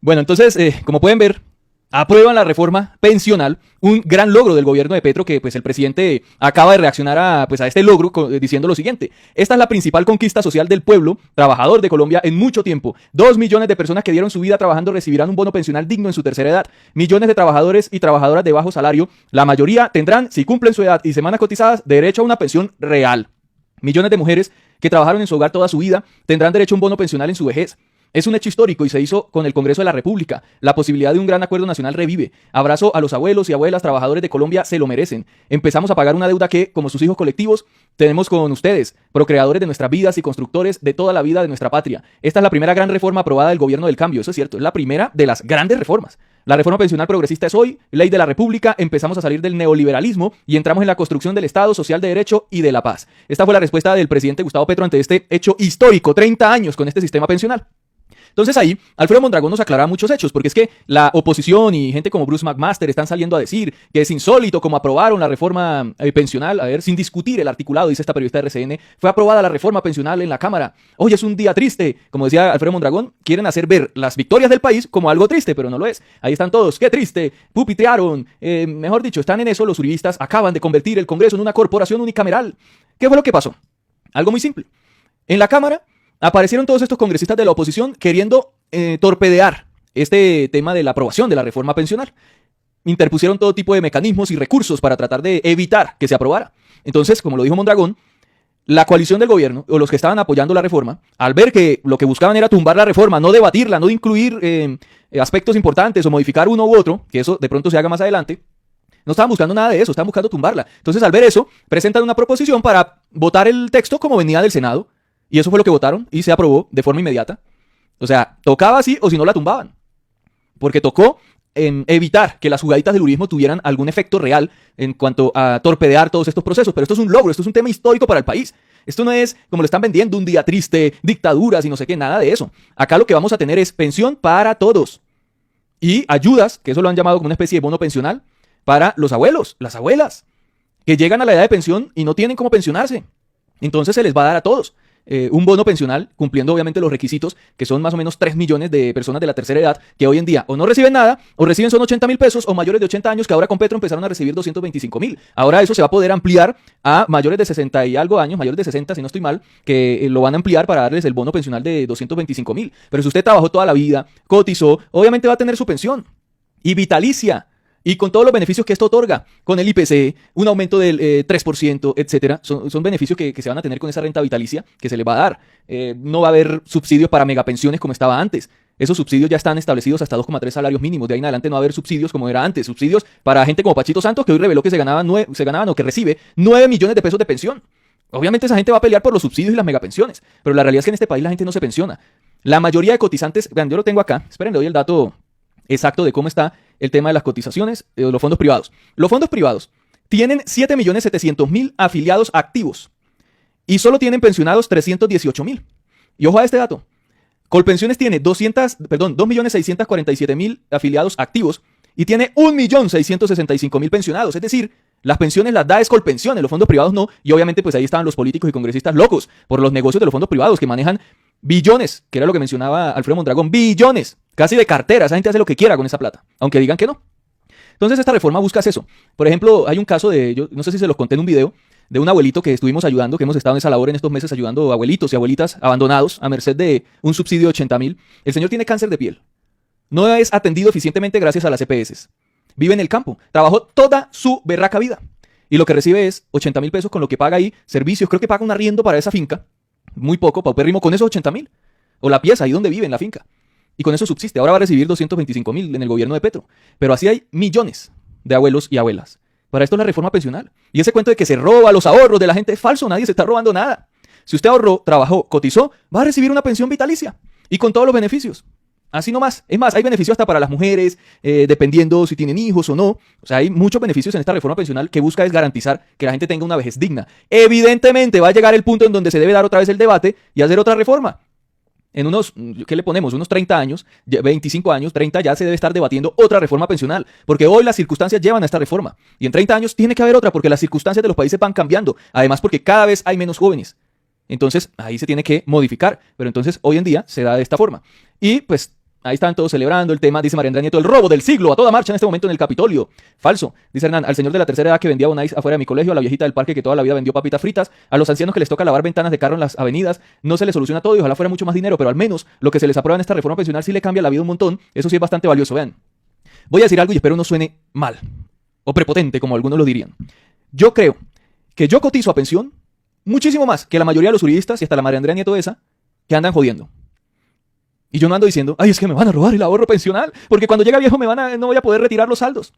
Bueno, entonces, como pueden ver, aprueban la reforma pensional, un gran logro del gobierno de Petro, que pues el presidente acaba de reaccionar a este logro diciendo lo siguiente: esta es la principal conquista social del pueblo trabajador de Colombia en mucho tiempo. 2 millones de personas que dieron su vida trabajando recibirán un bono pensional digno en su tercera edad. Millones de trabajadores y trabajadoras de bajo salario, la mayoría tendrán, si cumplen su edad y semanas cotizadas, derecho a una pensión real. Millones de mujeres que trabajaron en su hogar toda su vida tendrán derecho a un bono pensional en su vejez. Es un hecho histórico y se hizo con el Congreso de la República. La posibilidad de un gran acuerdo nacional revive. Abrazo a los abuelos y abuelas trabajadores de Colombia, se lo merecen. Empezamos a pagar una deuda que, como sus hijos colectivos, tenemos con ustedes, procreadores de nuestras vidas y constructores de toda la vida de nuestra patria. Esta es la primera gran reforma aprobada del gobierno del cambio, eso es cierto, es la primera de las grandes reformas. La reforma pensional progresista es hoy, ley de la República, empezamos a salir del neoliberalismo y entramos en la construcción del Estado social de derecho y de la paz. Esta fue la respuesta del presidente Gustavo Petro ante este hecho histórico, 30 años con este sistema pensional. Entonces ahí, Alfredo Mondragón nos aclara muchos hechos, porque es que la oposición y gente como Bruce McMaster están saliendo a decir que es insólito como aprobaron la reforma pensional, a ver, sin discutir el articulado, dice esta periodista de RCN, fue aprobada la reforma pensional en la Cámara. Hoy es un día triste, como decía Alfredo Mondragón, quieren hacer ver las victorias del país como algo triste, pero no lo es. Ahí están todos, qué triste, pupitearon, mejor dicho, están en eso los uribistas, acaban de convertir el Congreso en una corporación unicameral. ¿Qué fue lo que pasó? Algo muy simple. En la Cámara aparecieron todos estos congresistas de la oposición queriendo torpedear este tema de la aprobación de la reforma pensional. Interpusieron todo tipo de mecanismos y recursos para tratar de evitar que se aprobara. Entonces, como lo dijo Mondragón, la coalición del gobierno, o los que estaban apoyando la reforma, al ver que lo que buscaban era tumbar la reforma, no debatirla, no incluir aspectos importantes o modificar uno u otro, que eso de pronto se haga más adelante, no estaban buscando nada de eso, estaban buscando tumbarla. Entonces, al ver eso, presentan una proposición para votar el texto como venía del Senado. Y eso fue lo que votaron y se aprobó de forma inmediata. O sea, tocaba así o si no la tumbaban. Porque tocó evitar que las jugaditas del uribismo tuvieran algún efecto real en cuanto a torpedear todos estos procesos. Pero esto es un logro, esto es un tema histórico para el país. Esto no es, como lo están vendiendo, un día triste, dictaduras y no sé qué, nada de eso. Acá lo que vamos a tener es pensión para todos. Y ayudas, que eso lo han llamado como una especie de bono pensional, para los abuelos, las abuelas, que llegan a la edad de pensión y no tienen cómo pensionarse. Entonces se les va a dar a todos. Un bono pensional, cumpliendo obviamente los requisitos, que son más o menos 3 millones de personas de la tercera edad, que hoy en día o no reciben nada, o reciben son 80.000 pesos, o mayores de 80 años, que ahora con Petro empezaron a recibir 225.000. Ahora eso se va a poder ampliar a mayores de 60 y algo años, mayores de 60, si no estoy mal, que lo van a ampliar para darles el bono pensional de 225.000. Pero si usted trabajó toda la vida, cotizó, obviamente va a tener su pensión. Y vitalicia. Y con todos los beneficios que esto otorga, con el IPC, un aumento del 3%, etcétera, son beneficios que se van a tener con esa renta vitalicia que se le va a dar. No va a haber subsidios para megapensiones como estaba antes. Esos subsidios ya están establecidos hasta 2,3 salarios mínimos. De ahí en adelante no va a haber subsidios como era antes. Subsidios para gente como Pachito Santos, que hoy reveló que se ganaban o que recibe 9 millones de pesos de pensión. Obviamente esa gente va a pelear por los subsidios y las megapensiones, pero la realidad es que en este país la gente no se pensiona. La mayoría de cotizantes, vean, yo lo tengo acá, esperen, le doy el dato exacto de cómo está el tema de las cotizaciones de los fondos privados. Los fondos privados tienen 7.700.000 afiliados activos y solo tienen pensionados 318.000. Y ojo a este dato. Colpensiones tiene 2.647.000 afiliados activos y tiene 1.665.000 pensionados. Es decir, las pensiones las da es Colpensiones, los fondos privados no. Y obviamente pues ahí estaban los políticos y congresistas locos por los negocios de los fondos privados que manejan billones, que era lo que mencionaba Alfredo Mondragón, billones, casi de cartera. Esa gente hace lo que quiera con esa plata, aunque digan que no. Entonces esta reforma busca eso. Por ejemplo, hay un caso yo no sé si se los conté en un video, de un abuelito que estuvimos ayudando, que hemos estado en esa labor en estos meses ayudando a abuelitos y abuelitas abandonados a merced de un subsidio de 80.000. El señor tiene cáncer de piel. No es atendido eficientemente gracias a las EPS. Vive en el campo. Trabajó toda su berraca vida. Y lo que recibe es 80.000 pesos con lo que paga ahí servicios. Creo que paga un arriendo para esa finca. Muy poco, paupérrimo, con esos 80.000. O la pieza ahí donde vive, en la finca. Y con eso subsiste. Ahora va a recibir 225.000 en el gobierno de Petro. Pero así hay millones de abuelos y abuelas. Para esto es la reforma pensional. Y ese cuento de que se roba los ahorros de la gente es falso. Nadie se está robando nada. Si usted ahorró, trabajó, cotizó, va a recibir una pensión vitalicia. Y con todos los beneficios. Así nomás. Es más, hay beneficios hasta para las mujeres, dependiendo si tienen hijos o no. O sea, hay muchos beneficios en esta reforma pensional que busca es garantizar que la gente tenga una vejez digna. Evidentemente va a llegar el punto en donde se debe dar otra vez el debate y hacer otra reforma. En unos, ¿qué le ponemos? Unos 30 años, 25 años, 30 ya se debe estar debatiendo otra reforma pensional. Porque hoy las circunstancias llevan a esta reforma. Y en 30 años tiene que haber otra porque las circunstancias de los países van cambiando. Además porque cada vez hay menos jóvenes. Entonces ahí se tiene que modificar. Pero entonces hoy en día se da de esta forma. Y pues Ahí están todos celebrando el tema, dice María Andrea Nieto, el robo del siglo, a toda marcha en este momento en el Capitolio. Falso, dice Hernán, al señor de la tercera edad que vendía bonais afuera de mi colegio, a la viejita del parque que toda la vida vendió papitas fritas, a los ancianos que les toca lavar ventanas de carro en las avenidas, no se les soluciona todo y ojalá fuera mucho más dinero, pero al menos lo que se les aprueba en esta reforma pensional sí le cambia la vida un montón, eso sí es bastante valioso, vean. Voy a decir algo y espero no suene mal, o prepotente como algunos lo dirían. Yo creo que yo cotizo a pensión muchísimo más que la mayoría de los juristas y hasta la María Andrea Nieto esa, que andan jodiendo. Y yo no ando diciendo, ay, es que me van a robar el ahorro pensional, porque cuando llega viejo no voy a poder retirar los saldos.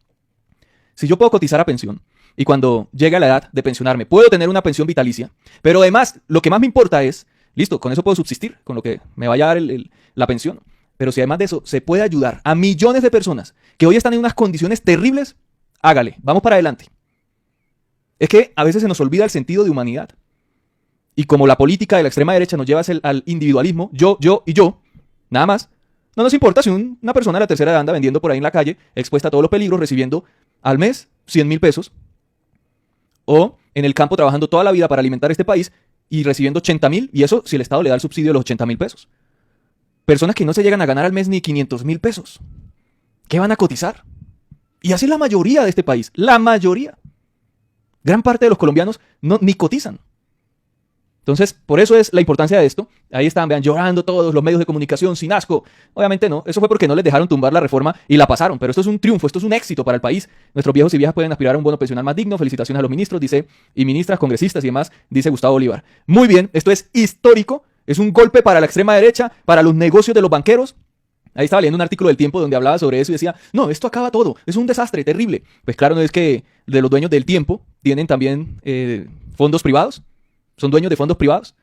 Si yo puedo cotizar a pensión, y cuando llegue a la edad de pensionarme, puedo tener una pensión vitalicia, pero además, lo que más me importa es, listo, con eso puedo subsistir, con lo que me vaya a dar la pensión. Pero si además de eso se puede ayudar a millones de personas que hoy están en unas condiciones terribles, hágale, vamos para adelante. Es que a veces se nos olvida el sentido de humanidad. Y como la política de la extrema derecha nos lleva al individualismo, yo y yo, nada más. No nos importa si una persona de la tercera edad anda vendiendo por ahí en la calle, expuesta a todos los peligros, recibiendo al mes 100.000 pesos. O en el campo trabajando toda la vida para alimentar este país y recibiendo 80.000, y eso si el Estado le da el subsidio de los 80.000 pesos. Personas que no se llegan a ganar al mes ni 500.000 pesos. ¿Qué van a cotizar? Y así es la mayoría de este país. La mayoría. Gran parte de los colombianos ni cotizan. Entonces, por eso es la importancia de esto. Ahí están, vean, llorando todos los medios de comunicación sin asco. Obviamente no, eso fue porque no les dejaron tumbar la reforma y la pasaron. Pero esto es un triunfo, esto es un éxito para el país. Nuestros viejos y viejas pueden aspirar a un bono pensional más digno. Felicitaciones a los ministros, dice, y ministras, congresistas y demás, dice Gustavo Bolívar. Muy bien, esto es histórico. Es un golpe para la extrema derecha, para los negocios de los banqueros. Ahí estaba leyendo un artículo del Tiempo donde hablaba sobre eso y decía, no, esto acaba todo, es un desastre terrible. Pues claro, no es que de los dueños del Tiempo tienen también fondos privados, son dueños de fondos privados.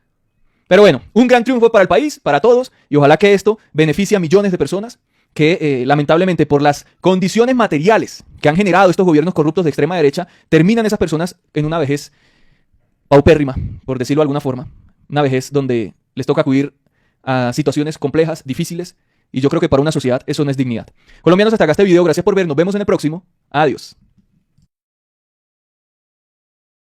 Pero bueno, un gran triunfo para el país, para todos, y ojalá que esto beneficie a millones de personas que lamentablemente por las condiciones materiales que han generado estos gobiernos corruptos de extrema derecha, terminan esas personas en una vejez paupérrima, por decirlo de alguna forma, una vejez donde les toca acudir a situaciones complejas, difíciles, y yo creo que para una sociedad eso no es dignidad. Colombianos, hasta acá este video, gracias por ver, nos vemos en el próximo, adiós.